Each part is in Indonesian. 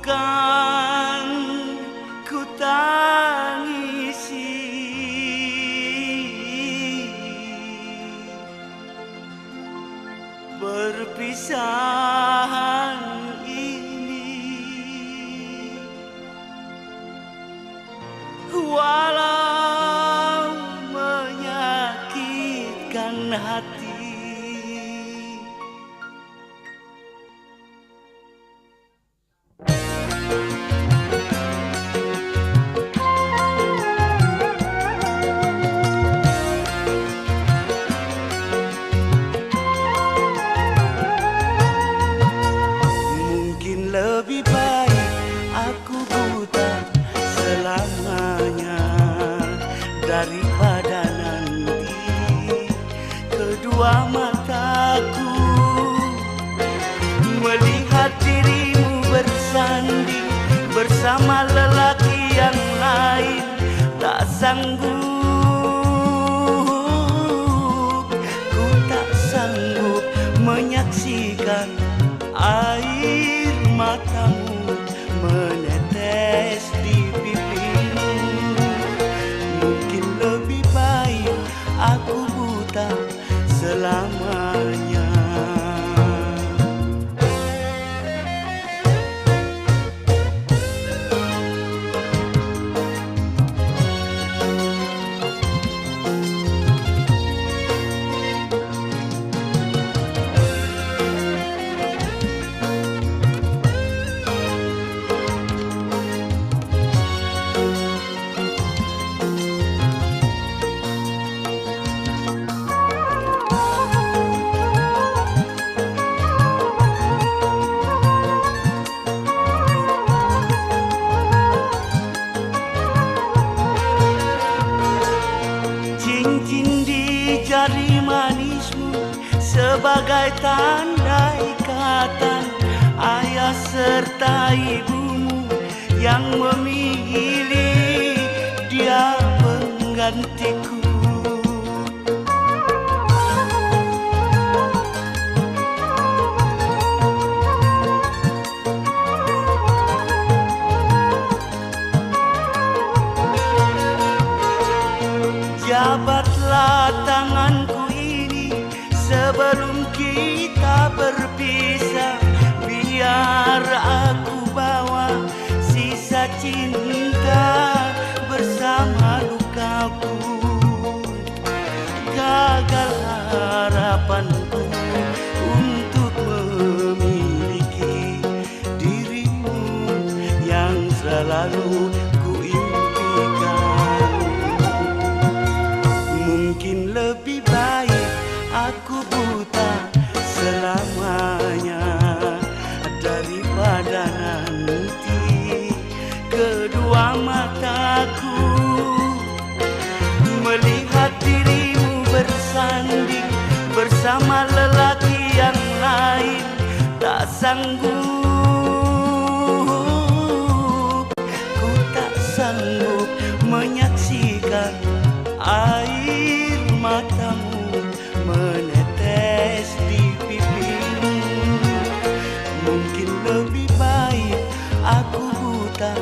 bukan ku tangisi, perpisahan ini, walau menyakitkan hati. Lebih baik aku buta selamanya daripada nanti kedua mataku melihat dirimu bersanding bersama lelaki yang lain. Tak sanggup, ku tak sanggup menyaksikan air matamu menetes di pipimu. Mungkin lebih baik aku buta selamanya. Cincin di jari manismu sebagai tanda ikatan ayah serta ibumu yang memilih dia penggantiku. Jabatlah tanganku ini sebelum kita berpisah. Biar aku bawa sisa cinta bersama lukaku. Gagal harapanku untuk memiliki dirimu yang selalu mungkin lebih baik aku buta selamanya daripada nanti kedua mataku melihat dirimu bersanding bersama lelaki yang lain. Tak sanggup, ku tak sanggup menyaksikan air matamu menetes di pipimu. Mungkin lebih baik aku buta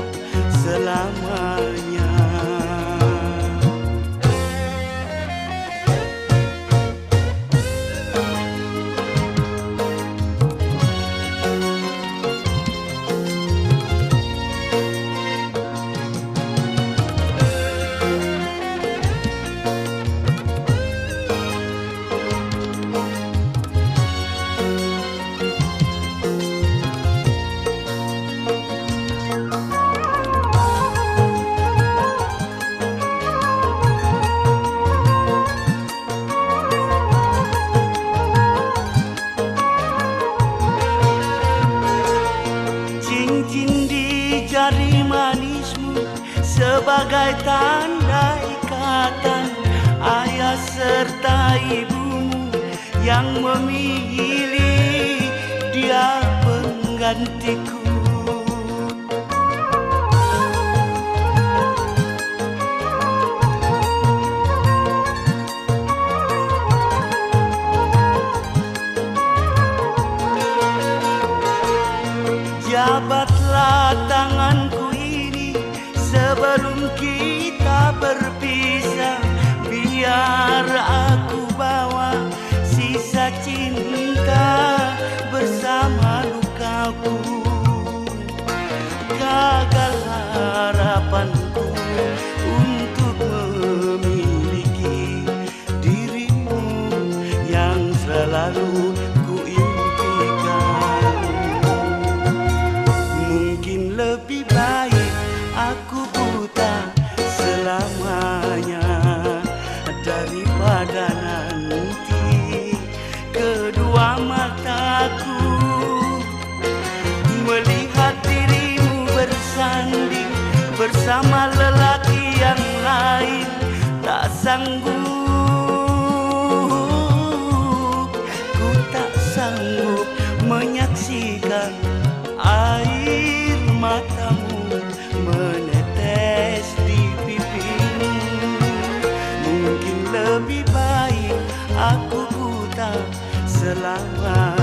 selamanya. Jari manismu sebagai tanda ikatan ayah serta ibumu yang memilih dia penggantiku. Jabatlah menyaksikan air matamu menetes di pipimu. Mungkin lebih baik aku buta selama